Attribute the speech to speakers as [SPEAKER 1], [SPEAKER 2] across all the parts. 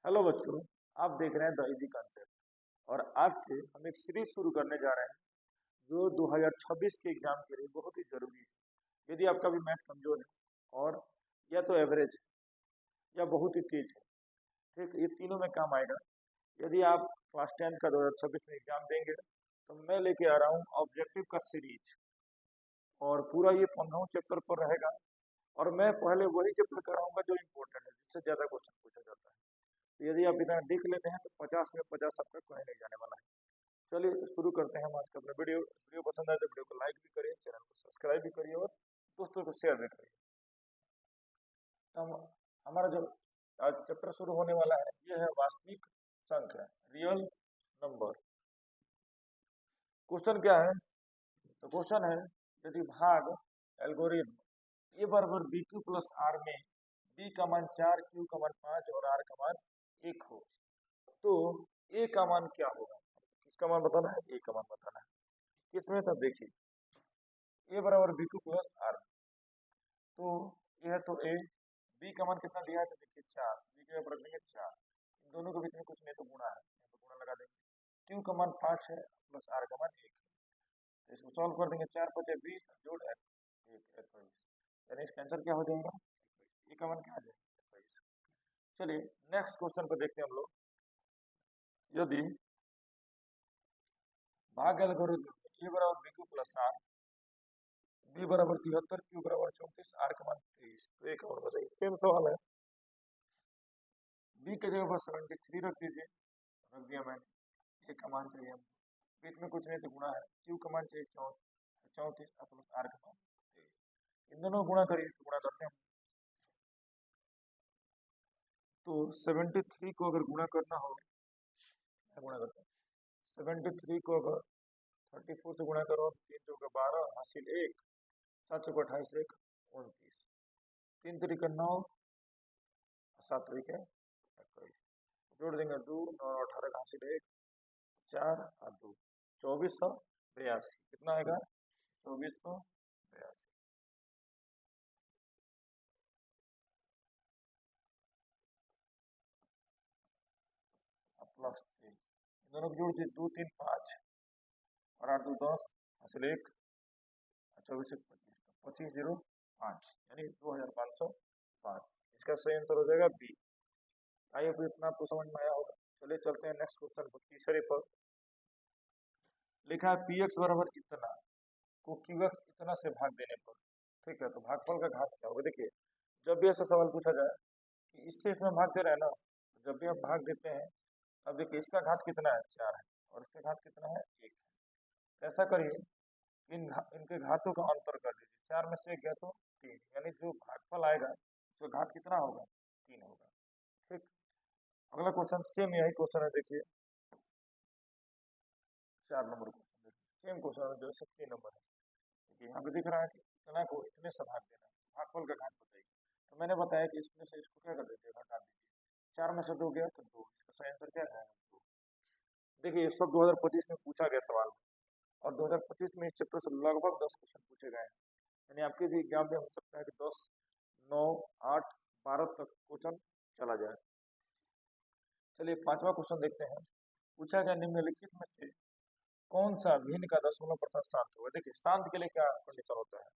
[SPEAKER 1] Hello बच्चों, आप देख रहे हैं द इजी कॉन्सेप्ट। और आज से हम एक सीरीज शुरू करने जा रहे हैं जो 2026 के एग्जाम के लिए बहुत ही जरूरी है। यदि आपका भी मैथ कमजोर है और या तो एवरेज है या बहुत ही तेज है, ठीक, ये तीनों में काम आएगा। यदि आप क्लास 10 का 2026 में एग्जाम देंगे तो मैं लेके आ रहा हूँ ऑब्जेक्टिव का सीरीज, और पूरा ये 15 चैप्टर पर रहेगा। और मैं पहले वही चैप्टर कराऊंगा जो इम्पोर्टेंट है, जिससे ज्यादा क्वेश्चन पूछा जाता है। तो यदि आप इतना देख लेते हैं तो 50 में 50 आपका कहीं नहीं जाने वाला है। चलिए शुरू करते हैं हम आज का अपना वीडियो। वीडियो पसंद आए तो वीडियो को लाइक भी करिए, चैनल को सब्सक्राइब भी करिए और दोस्तों को शेयर भी करिए। तो हमारा जो आज चैप्टर शुरू होने वाला है ये है वास्तविक संख्या, रियल नंबर। क्वेश्चन क्या है? तो क्वेश्चन है, यदि भाग एल्गोरिथम ए बराबर बी क्यू प्लस आर में बी का मान 4, क्यू का मान 5 और आर का मान 1 हो तो ए का मान क्या होगा? किसका मान बताना है? ए का मान बताना है। किसमें? तब देखिए ए बराबर बी क्यू प्लस आर, तो ये है तो ए। बी का मान कितना दिया है? तो देखिए 4, बी के ऊपर रख देंगे 4, इन दोनों के बीच में कुछ नहीं तो गुणा है, तो गुणा लगा देंगे। क्यू का मान 5 है प्लस आर का मान 1 है, तो इसको सॉल्व कर देंगे। 4 5 20 जोड़ 1 21, यानी इसका आंसर क्या हो जाएगा? 21। ए का मान क्या आ जाएगा? 21। चलिए नेक्स्ट क्वेश्चन पर देखते हैं हम लोग। यदि भाग एल्गोरिथम ए बराबर B Q plus R, B बराबर 73, क्यू बराबर 34, आर का मान 23, तो एक और बताइए। सेम सवाल है। बी के जगह पर 73 रख दीजिए, रख दिया मैंने। ए का मान चाहिए हमको, बीच में कुछ नहीं तो गुणा है। क्यू का मान चाहिए 34 प्लस आर का मान 23, इन दोनों गुणा करिए, तो गुणा करते हैं। तो 73 को अगर गुणा करना हो, गुणा करते हैं 73 को अगर 34 से गुणा करो, 3 चौके 12 हासिल 1, 7 चौके 28, 1 29, 3 तरीके 9, 7 तरीके 21, जोड़ देंगे 2 9 18 हासिल 1, 4 और 2 2482। कितना आएगा? 2482 प्लस 3, इन दोनों को जोड़ दिए 2 3 5 और 8 2 10 हासिल 1, 24 1 25, तो 2505, यानी 2505। इसका सही आंसर हो जाएगा बी। आइए फिर इतना आपको समझ में आया होगा। चलिए चलते हैं नेक्स्ट क्वेश्चन पर। तीसरे पर लिखा है पी एक्स बराबर इतना को क्यू एक्स इतना से भाग देने पर, ठीक है, तो भागफल का घात क्या होगा? देखिए जब भी ऐसा सवाल पूछा जाए कि इससे इसमें भाग दे रहे हैं ना, तो जब भी आप भाग देते हैं, अब देखिए इसका घात कितना है? 4 है, और इसका घात कितना है? 1 है। तो ऐसा करिए, इनके घातों का अंतर कर दीजिए। 4 में से 1 गया तो 3, यानी जो भागफल आएगा उसका घात कितना होगा? 3 होगा। ठीक, अगला क्वेश्चन सेम यही क्वेश्चन है। देखिए 4 नंबर क्वेश्चन, देखिए सेम क्वेश्चन है जो 3 नंबर है। देखिए यहाँ पे दिख रहा है कि इतना को इतने से भाग देना है, भागफल का घात बताइए। तो मैंने बताया कि इसमें से इसको क्या कर दीजिए? घटा दीजिए। 4 में से 2 गया तो 2, इसका सही आंसर क्या है? 2। देखिए ये सब 2025 में पूछा गया सवाल, और 2025 में इस चैप्टर से लगभग 10 क्वेश्चन पूछे गए हैं। यानी आपके भी एग्जाम में हो सकता है कि 10 9 8 12 तक क्वेश्चन चला जाए। चलिए पांचवा क्वेश्चन देखते हैं। पूछा गया निम्नलिखित में से कौन सा भिन्न का 10% शांत होगा? देखिए शांत के लिए क्या कंडीशन होता है?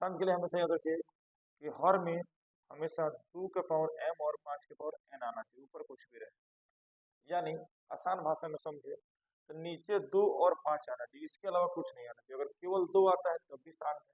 [SPEAKER 1] शांत के लिए हमेशा याद रखिए कि हर में हमेशा 2 के पावर m और 5 के पावर n आना चाहिए, ऊपर कुछ भी रहे। यानी आसान भाषा में समझे तो नीचे 2 और 5 आना चाहिए, इसके अलावा कुछ नहीं आना चाहिए। अगर केवल 2 आता है तब भी शांत है,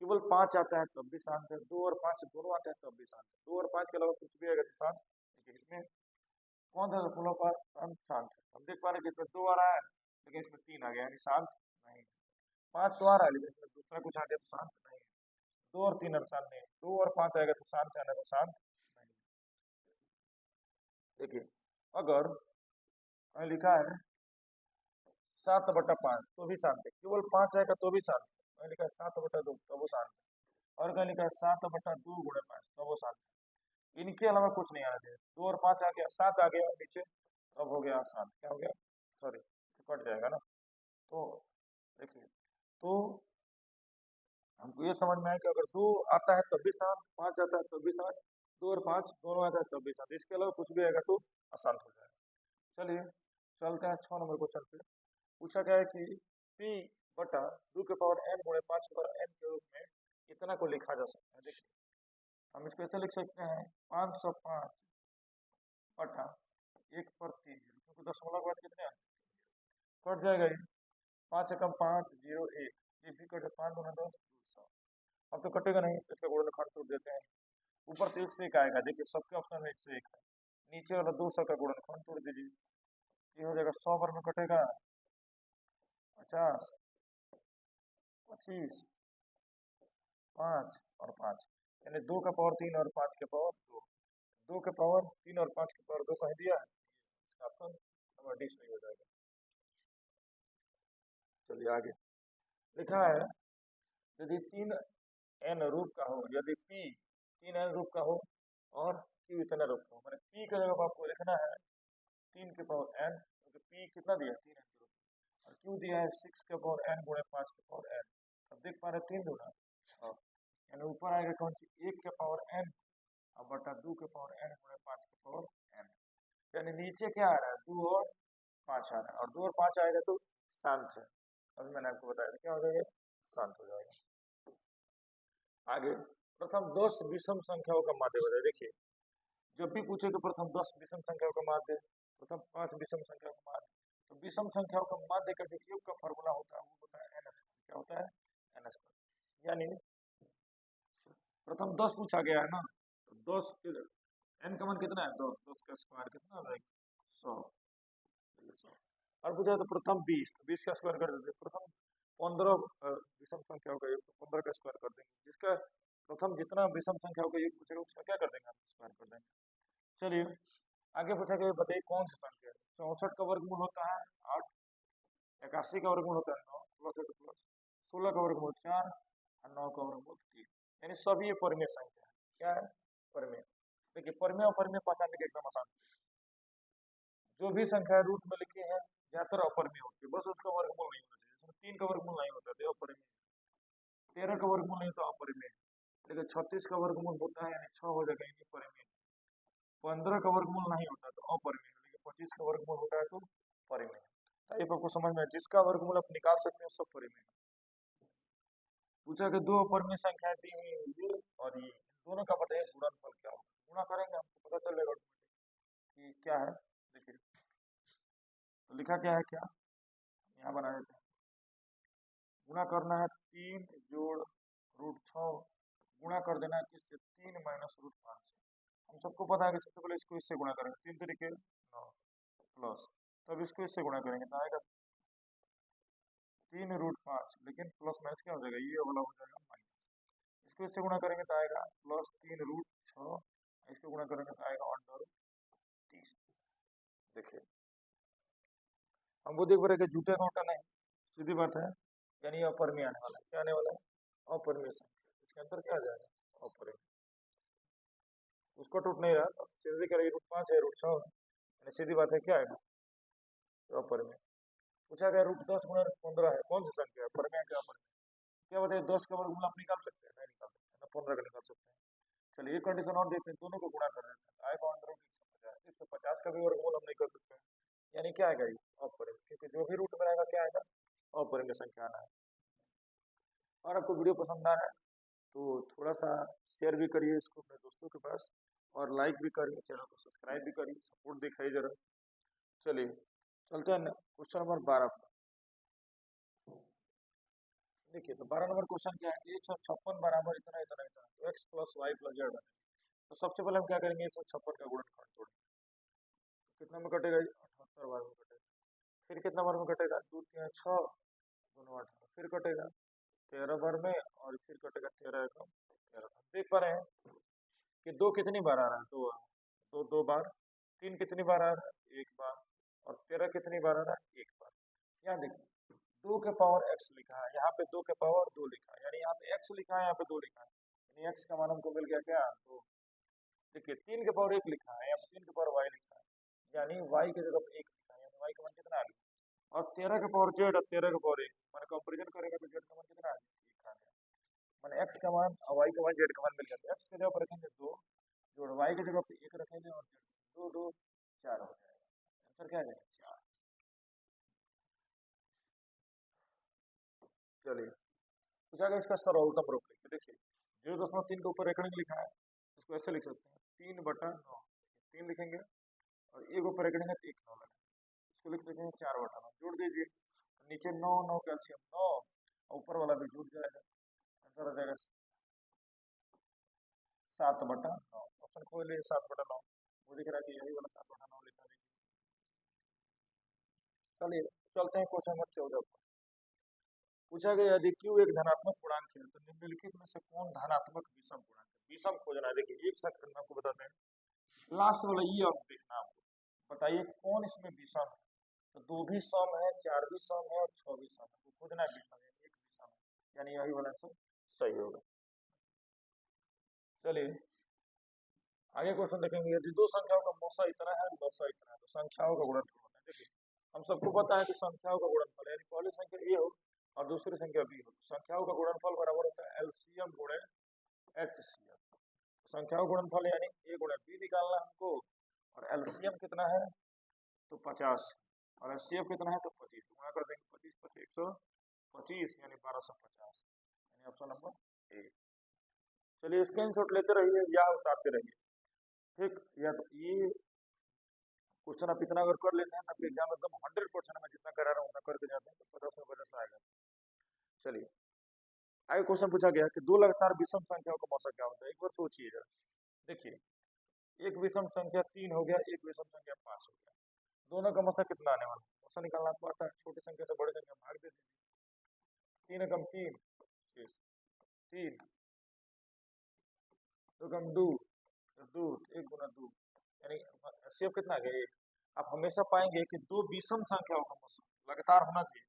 [SPEAKER 1] केवल 5 आता है तब भी शांत है, 2 और 5 दोनों आते हैं तब भी शांत है, 2 और 5 के अलावा कुछ भी आएगा तो शांत। देखिए इसमें कौन सा फूलों का रंग शांत है? हम देख पा रहे हैं कि इसमें 2 आ रहा है लेकिन इसमें 3 आ गया, यानी शांत नहीं है। 5 तो आ रहा है लेकिन इसमें दूसरा कुछ आ गया तो शांत नहीं है। 2 और 3 शांत नहीं है, 2 और 5 आएगा तो शांत है, ना तो शांत नहीं है। देखिए अगर लिखा है 7/5 तो भी शांत है, केवल 5 आएगा तो भी शांत है। मैंने लिखा है 7/2 तो वो शांत है, और क्या लिखा है 7/2 गुणे 5 तो वो शांत है। इनके अलावा कुछ नहीं आना चाहिए। 2 और 5 आ गया, 7 आ गया नीचे, अब हो गया शांत। क्या हो गया? सॉरी, कट जाएगा ना। तो देखिए, तो हमको ये समझ में आया कि अगर 2 आता है तब भी शांत, 5 आता है तब भी शांत, 2 और 5 दोनों आता है 24 आता है। इसके अलावा कुछ भी आएगा तो आसान हो जाएगा। चलिए चलते हैं 6 नंबर क्वेश्चन पे। पूछा गया है कि p बटा 2 के पावर n गुणे 5 के पावर n के रूप में इतना को लिखा जा सकता है। देखिए हम इसको ऐसे लिख सकते हैं 505 बटा 1/3, क्योंकि दशमलव के बाद कितने आते हैं, कट जाएगा ये 5 एकम 5 0 1, ये भी कटे 5 गुना 10 200। अब तो कटेगा नहीं, इसका गुणनखंड तोड़ देते हैं। ऊपर तो 1 से 1 आएगा, देखिए सबके ऑप्शन में 1 से 1 है। नीचे वाला 200 का गुणनखंड तोड़ दीजिए, ये हो जाएगा 100 बार में कटेगा 50 25 5 और 5, यानी 2 का पावर 3 और 5 के पावर 2, 2 के पावर 3 और 5 के पावर 2 कह दिया है, इसका ऑप्शन नंबर डी सही हो जाएगा। चलिए आगे लिखा है यदि 3n रूप का हो, यदि p 3n रूप का हो और q इतना रूप का हो, मैंने p का जगह आपको लिखना है 3 के पावर n, क्योंकि p कितना दिया 3n के रूप में, और q दिया है 6 के पावर n गुणे 5 के पावर n। अब देख पा रहे 3 दूना 6, यानी ऊपर आएगा कौन सी 1 के पावर n और बटा 2 के पावर n गुणे 5 के पावर n, यानी नीचे क्या आ रहा है 2 और 5 आ रहा है, और 2 और 5 आएगा तो शांत है। अभी मैंने आपको बताया था क्या हो जाएगा, शांत हो जाएगा। आगे प्रथम 10 विषम संख्याओं का माध्य बताइए। देखिए जब भी पूछे तो प्रथम 10 विषम संख्याओं का माध्य, प्रथम 5 विषम संख्याओं का माध्य, तो विषम संख्याओं का माध्य का जो योग का फॉर्मूला होता है वो होता है n स्क्वायर। क्या होता है n स्क्वायर, यानी प्रथम 10 पूछा गया है ना, तो 10 के n का मान कितना है 10, 10 का स्क्वायर कितना हो जाएगा 100। और पूछा तो प्रथम 20, तो 20 का स्क्वायर कर देते, प्रथम 15 विषम संख्याओं का योग, तो 15 का स्क्वायर कर देंगे, जिसका प्रथम जितना विषम संख्याओं का योग पूछेगा उसका क्या कर देंगे हम स्क्वायर कर देंगे। चलिए आगे पूछा गया बताइए कौन सी संख्या है, 64 का वर्गमूल होता है 8, 81 का वर्गमूल होता है 9 प्लस 8 प्लस 16 का वर्गमूल 4 और 9 का वर्गमूल 3, यानी सभी ये परमेय संख्या है। क्या है परमेय। देखिए परमेय और परमेय पहचानने के एकदम आसान, जो भी संख्या रूट में लिखी है ज्यादातर अपरमेय होती है, बस उसका वर्गमूल नहीं होना चाहिए, जिसमें 3 का वर्गमूल नहीं होता तो अपरमेय, 13 का वर्गमूल नहीं तो अपरिमेय, लेकिन 36 का वर्गमूल होता है यानी 6 हो जाएगा यानी परिमेय, 15 का वर्गमूल नहीं होता तो अपरिमेय, लेकिन 25 का वर्गमूल होता है तो परिमेय। टाइप आपको समझ में, जिसका वर्गमूल आप निकाल सकते हैं सब परिमेय। पूछा कि दो अपरिमेय संख्याएं दी हुई ये और ये, दोनों का बताइए गुणनफल क्या होगा। गुणा करेंगे हमको पता चलेगा कि क्या है। देखिए तो लिखा क्या है, क्या यहाँ बना देते हैं, गुणा करना है 3 जोड़ रूट 6, गुणा कर देना है किससे 3 माइनस रूट 5 से। हम सबको पता है कि सबसे पहले इसको इससे गुणा करेंगे, 3 तरीके 9 प्लस, तब इसको इससे गुणा करेंगे तो आएगा 3 रूट 5, लेकिन प्लस माइनस क्या हो जाएगा ये वाला हो जाएगा माइनस, इसको इससे गुणा करेंगे तो आएगा प्लस 3 रूट 6, इसको गुणा करेंगे तो आएगा अंडर 30। देखिए हम वो देख रहे कि जूते का उल्टा नहीं, सीधी बात है, यानी अपरिमेय आने वाला है। क्या आने वाला है अपरिमेय संख्या, इसके अंदर क्या आ जाएगा अपरिमेय, उसको टूट नहीं रहा तो सीधी करेगी रूट 5 है रूट 6, यानी सीधी बात है क्या आएगा तो अपरिमेय। पूछा गया रूट 10 गुणा 15 है कौन सी संख्या है, परिमेय क्या अपरिमेय। क्या बताइए 10 का वर्गमूल आप निकाल सकते हैं, नहीं निकाल सकते ना 15 का निकाल सकते हैं। चलिए एक कंडीशन और देखते हैं, दोनों को गुणा कर देते हैं आएगा अंडर 150 का भी वर्गमूल हम नहीं कर सकते हैं, यानी क्या आएगा ये अपरिमेय, क्योंकि जो भी रूट में आएगा क्या आएगा अपरिमेय संख्या आना है। और आपको वीडियो पसंद आ रहा है तो थोड़ा सा शेयर भी करिए इसको अपने दोस्तों के पास, और लाइक भी करिए, चैनल को सब्सक्राइब भी करिए, सपोर्ट दिखाइए जरा। चलिए चलते हैं क्वेश्चन नंबर 12 पर। देखिए तो 12 नंबर क्वेश्चन क्या है, 156 बराबर इतना इतना इतना, तो x plus Y plus Z बनेगा। तो सबसे पहले हम क्या करेंगे 156 का गुणनखंड तोड़ेंगे, तो कितना में कटेगा 78 बार में कटेगा, फिर कितना बार में कटेगा 2 3 6 दोनों 18, फिर कटेगा 13 बार में, और फिर कटेगा 13 एकम 13। देख पा रहे हैं कि 2 कितनी बार आ रहा है, 2 दो 2 बार, 3 कितनी बार आ रहा है 1 बार, और 13 कितनी बार आ रहा है 1 बार। यहाँ देखिए 2 के पावर x लिखा है, यहाँ पे 2 के पावर 2 लिखा है, यानी यहाँ पे x लिखा है यहाँ पे 2 लिखा है, यानी x का मान हमको मिल गया क्या 2। देखिए 3 के पावर 1 लिखा है, यहाँ पे 3 के पावर y लिखा है, यानी y की जगह पे 1 लिखा है, यानी y का मान कितना आ गया, और 13 के पावर z और 13 के पावर 1 मैंने कंपेरिजन करेगा तो z का मान कितना आ गया 1 आ गया, मैंने x का मान और y का मान z का मान मिल गया, तो x की जगह पर रखेंगे 2 जोड़ y की जगह पे 1 रखेंगे और दो दो 4 हो जाएगा। आंसर क्या आ जाएगा? 4। चलिए पूछा गया इसका सरलतम रूप लिखिए। देखिए 0.3 के ऊपर रेखा लिखा है, इसको ऐसे लिख सकते हैं 3/9। 3 लिखेंगे और 1 ऊपर रेखा है तो 1 9 लगा, इसको लिख देते हैं 4/9। जोड़ दीजिए तो नीचे 9 9 कैल्शियम 9 और ऊपर वाला भी जुड़ जाएगा। आंसर आ जाएगा 7/9। ऑप्शन खोलिए 7/9, वो दिख रहा है कि यही वाला 7/9 लिखा देखिए। चलिए चलते हैं क्वेश्चन नंबर 14 पर। पूछा गया यदि Q एक धनात्मक पूर्णांक है तो निम्नलिखित में से कौन धनात्मक विषम पूर्णांक है? विषम खोजना है। देखिए एक सेकंड में आपको बताते हैं, लास्ट वाला ये आप देखना, आपको बताइए कौन इसमें विषम है। तो 2 भी सम है, 4 भी सम है और 6 भी सम है, तो खोजना है विषम, एक विषम है, यानी यही वाला आंसर सही होगा। चलिए आगे क्वेश्चन देखेंगे। यदि दो संख्याओं का मौसा इतना है और लसा इतना है तो संख्याओं का गुणनफल होता है। देखिए हम सबको पता है कि संख्याओं का गुणनफल यानी पहली संख्या ए हो और दूसरी संख्या बी हो, संख्याओं का गुणनफल बराबर होता है एलसीएम गुणे एचसीएफ। संख्याओं का गुणनफल यानी ए गुणे बी निकालना हमको, और एलसीएम कितना है तो 50 और एचसीएफ कितना है तो 25, गुणा कर देंगे 25 25 125 यानी 1250, यानी ऑप्शन नंबर ए। चलिए स्क्रीनशॉट लेते रहिए या उतारते रहिए, ठीक। या तो ये क्वेश्चन आप इतना अगर कर लेते हैं तो एग्जाम एकदम 100% में जितना करा रहा हूँ उतना करके जाते हैं तो 50 में 50 आएगा। चलिए आगे क्वेश्चन पूछा गया कि दो लगातार विषम संख्याओं का मौसा क्या होता है। एक बार सोचिएगा, देखिए एक विषम संख्या 3 हो गया, एक विषम संख्या 5 हो गया, दोनों का मौसा कितना आने वाला? मौसा निकालना आपको आता है, छोटी संख्या से बड़ी संख्या भाग दे दीजिए। 3 एकम 3 3 2 एकम 2 2 1 गुना 2 यानी एचसीएफ कितना आ गया? 1। आप हमेशा पाएंगे कि दो विषम संख्याओं का मौसा लगातार होना चाहिए,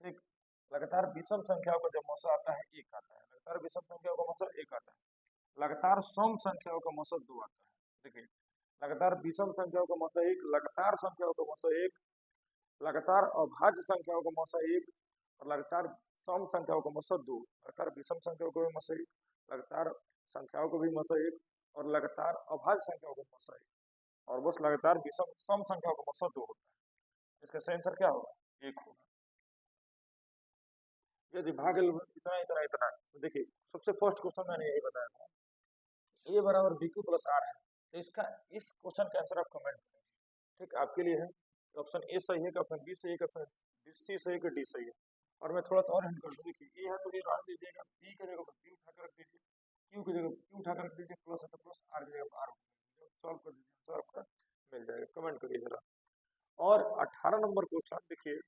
[SPEAKER 1] ठीक। लगातार विषम संख्याओं का जब मौसा आता है 1 आता है, लगातार विषम संख्याओं का मौसा 1 आता है, लगातार सम संख्याओं का मौसा 2 आता है। देखिए लगातार विषम संख्याओं का मौसा 1, लगातार संख्याओं का मौसा 1, लगातार अभाज्य संख्याओं का मौसा 1 और लगातार सम संख्याओं का मौसा 2, लगातार विषम संख्याओं को भी मौसा 1, लगातार संख्याओं को भी मौसा 1 और लगातार अभाज्य संख्याओं को मौसा 1 और बस लगातार विषम सम संख्याओं का मौसा 2 होता है। इसका सही आंसर क्या होगा? 1 होगा। यदि भागल इतना इतना इतना, तो देखिए सबसे फर्स्ट क्वेश्चन मैंने यही बताया था, ए बराबर BQ प्लस आर है, तो इसका इस क्वेश्चन का आंसर आप कमेंट करें, ठीक। आपके लिए है ऑप्शन ए सही है कि ऑप्शन बी सही है कि ऑप्शन सी सही है कि डी सही है। और मैं थोड़ा सा और हिंट कर दूं, देखिए ए है तो ये रहने दीजिएगा, बी की जगह पर बी उठा कर रख दीजिए, क्यू की जगह क्यू उठा कर रख दीजिए, प्लस है तो प्लस, आर की जगह पर आर सॉल्व कर दीजिए, आंसर आपका मिल जाएगा। कमेंट करिए जरा। और 18 नंबर क्वेश्चन देखिए,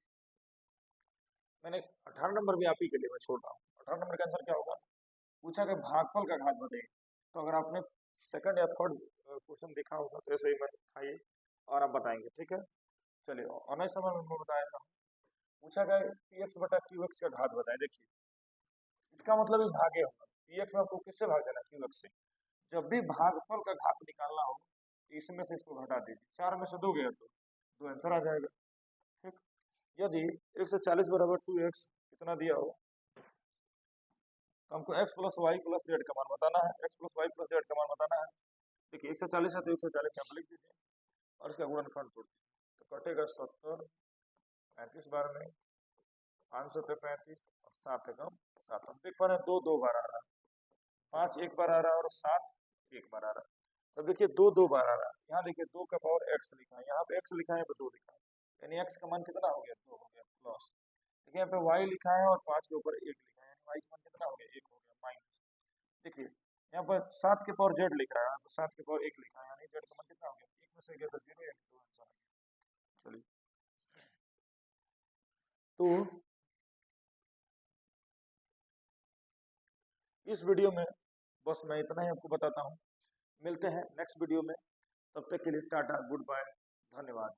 [SPEAKER 1] मैंने 18 नंबर भी आप ही के लिए मैं छोड़ रहा हूँ। 18 नंबर का आंसर क्या होगा? पूछा कि भागफल का घात बताइए। तो अगर आपने सेकंड या थर्ड क्वेश्चन देखा होगा तो ऐसे ही मैं दिखाइए और आप बताएंगे, ठीक है। चलिए और नेक्स्ट नंबर मैं बताया था, पूछा गया px बटा qx का घात बताए। देखिए इसका मतलब ही भागे होगा, px में आपको किससे भाग देना? qx से। जब भी भागफल का घात निकालना हो तो इसमें से इसको घटा दीजिए, 4 में से 2 गया तो 2 आंसर आ जाएगा, ठीक। यदि 140 बराबर 2x इतना दिया हो तो हमको x plus Y plus z का मान बताना है, x plus Y plus z का मान बताना है। देखिए 140 है तो 140 यहाँ पर लिख दीजिए और इसका गुणनखंड तोड़ दीजिए, तो कटेगा 70, 35 बार में 500 पे 35 और 7 एकम 7। हम देख पा रहे हैं 2 2 बार आ रहा है, 5 एक बार आ रहा है और 7 एक बार आ रहा है। तो देखिए 2 2 बार आ रहा है, यहाँ देखिए 2 का पावर x लिखा है, यहाँ पे x लिखा है, यहाँ पे 2 लिखा है, यानी x का मान कितना हो गया? 2 हो गया प्लस। देखिए यहाँ पे y लिखा है और 5 के ऊपर 1 लिखा है, यानी y का मान कितना हो गया? 1 हो गया माइनस। देखिए यहाँ पर 7 के पावर z लिखा है, तो 7 के पावर 1 लिखा है, यानी z का मान कितना हो गया? 1 में से गया तो 0, यानी 2 आंसर आ गया। चलिए तो इस वीडियो में बस मैं इतना ही आपको बताता हूँ, मिलते हैं नेक्स्ट वीडियो में, तब तक के लिए टाटा गुड बाय, धन्यवाद।